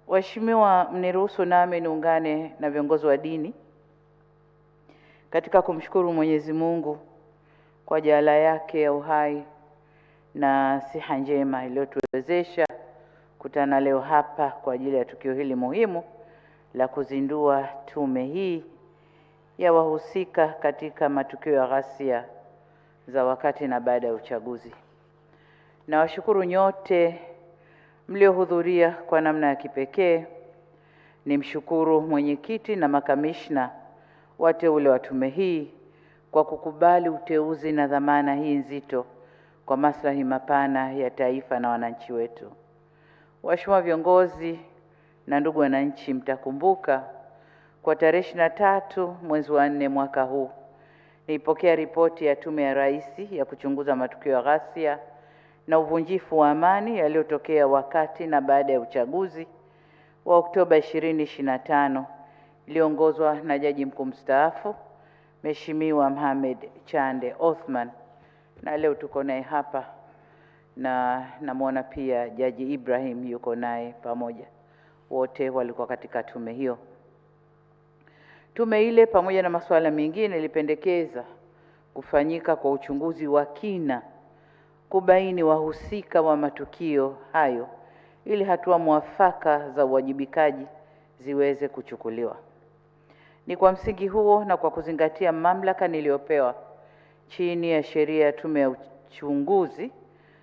Waheshimiwa, mniruhusu nami niungane na viongozi wa dini katika kumshukuru Mwenyezi Mungu kwa jaala yake ya uhai na siha njema iliyotuwezesha kutana leo hapa kwa ajili ya tukio hili muhimu la kuzindua tume hii ya wahusika katika matukio ya ghasia za wakati na baada ya uchaguzi. Nawashukuru nyote mliohudhuria kwa namna ya kipekee. Nimshukuru mwenyekiti na makamishna wateule wa tume hii kwa kukubali uteuzi na dhamana hii nzito kwa maslahi mapana ya taifa na wananchi wetu. Waheshimiwa viongozi na ndugu wananchi, mtakumbuka kwa tarehe 23 mwezi wa 4 mwaka huu nilipokea ripoti ya Tume ya Rais ya kuchunguza matukio ya ghasia na uvunjifu wa amani yaliyotokea wakati na baada ya uchaguzi wa Oktoba 2025 iliongozwa na Jaji Mkuu mstaafu Mheshimiwa Mohamed Chande Othman, na leo tuko naye hapa na namuona pia Jaji Ibrahim yuko naye pamoja. Wote walikuwa katika tume hiyo. Tume ile pamoja na masuala mengine ilipendekeza kufanyika kwa uchunguzi wa kina kubaini wahusika wa matukio hayo ili hatua mwafaka za uwajibikaji ziweze kuchukuliwa. Ni kwa msingi huo na kwa kuzingatia mamlaka niliyopewa chini ya sheria ya tume ya uchunguzi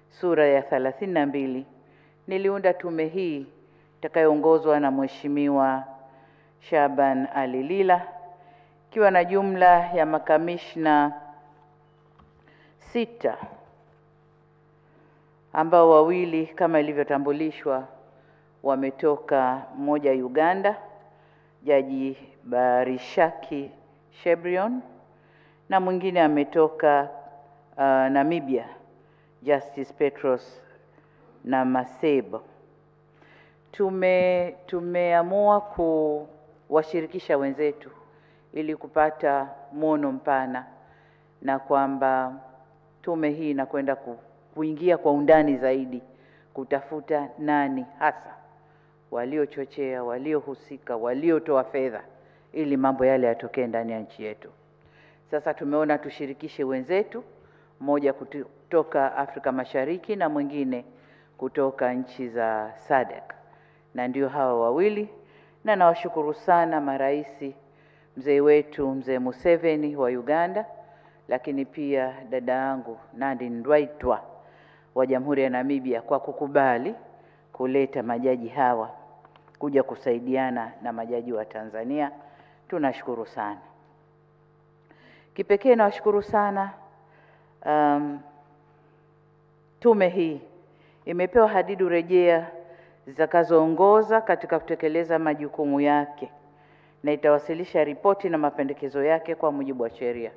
sura ya 32 niliunda tume hii itakayoongozwa na Mheshimiwa Shaban Ali Lila ikiwa na jumla ya makamishna 6 ambao wawili kama ilivyotambulishwa wametoka, mmoja Uganda, Jaji Barishaki Shebrion, na mwingine ametoka Namibia, Justice Petros Namasebo. Tumeamua kuwashirikisha wenzetu ili kupata muono mpana na kwamba tume hii inakwenda kuingia kwa undani zaidi kutafuta nani hasa waliochochea, waliohusika, waliotoa fedha ili mambo yale yatokee ndani ya nchi yetu. Sasa tumeona tushirikishe wenzetu, mmoja kutoka Afrika Mashariki na mwingine kutoka nchi za SADC, na ndio hawa wawili, na nawashukuru sana maraisi, mzee wetu mzee Museveni wa Uganda, lakini pia dada yangu Nandi Ndaitwah wa Jamhuri ya Namibia kwa kukubali kuleta majaji hawa kuja kusaidiana na majaji wa Tanzania. Tunashukuru sana. Kipekee nawashukuru sana tume hii imepewa hadidu rejea zitakazoongoza katika kutekeleza majukumu yake na itawasilisha ripoti na mapendekezo yake kwa mujibu wa sheria,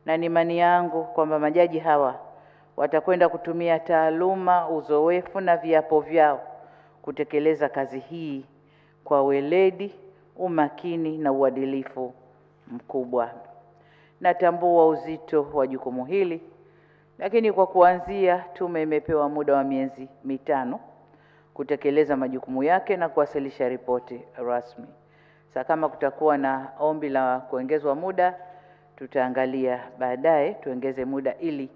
na ni imani yangu kwamba majaji hawa watakwenda kutumia taaluma, uzoefu na viapo vyao kutekeleza kazi hii kwa weledi, umakini na uadilifu mkubwa. Natambua uzito wa jukumu hili, lakini kwa kuanzia tume imepewa muda wa miezi 5 kutekeleza majukumu yake na kuwasilisha ripoti rasmi. Sasa kama kutakuwa na ombi la kuongezwa muda, tutaangalia baadaye tuongeze muda ili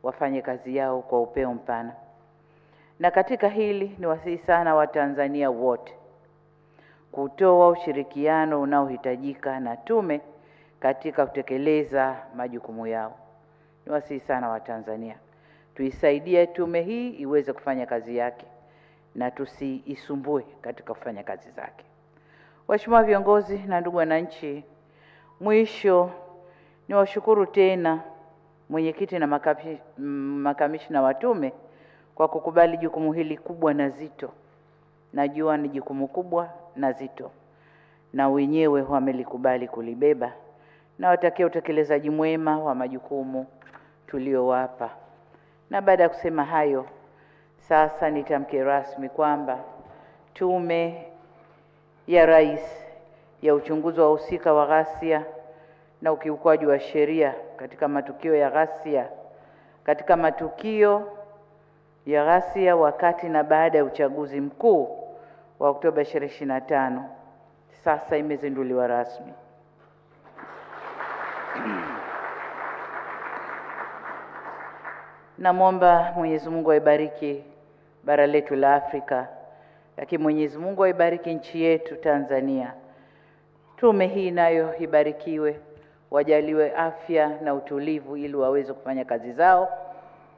wafanye kazi yao kwa upeo mpana. Na katika hili ni wasihi sana Watanzania wote kutoa ushirikiano unaohitajika na tume katika kutekeleza majukumu yao. Ni wasihi sana Watanzania tuisaidie tume hii iweze kufanya kazi yake na tusiisumbue katika kufanya kazi zake. Waheshimiwa viongozi na ndugu wananchi, mwisho ni washukuru tena mwenyekiti na makamishna wa tume kwa kukubali jukumu hili kubwa na zito. Najua ni jukumu kubwa na zito, na wenyewe wamelikubali kulibeba, na watakia utekelezaji mwema wa majukumu tuliowapa. Na baada ya kusema hayo, sasa nitamke rasmi kwamba Tume ya Rais ya uchunguzi wa wahusika wa ghasia na ukiukwaji wa sheria katika matukio ya ghasia wakati na baada ya uchaguzi mkuu wa Oktoba 2025 sasa imezinduliwa rasmi. Namwomba Mwenyezi Mungu aibariki bara letu la Afrika, lakini Mwenyezi Mungu aibariki nchi yetu Tanzania. Tume hii nayo ibarikiwe, wajaliwe afya na utulivu ili waweze kufanya kazi zao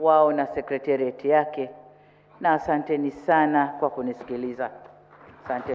wao na sekretarieti yake. Na asanteni sana kwa kunisikiliza. Asante.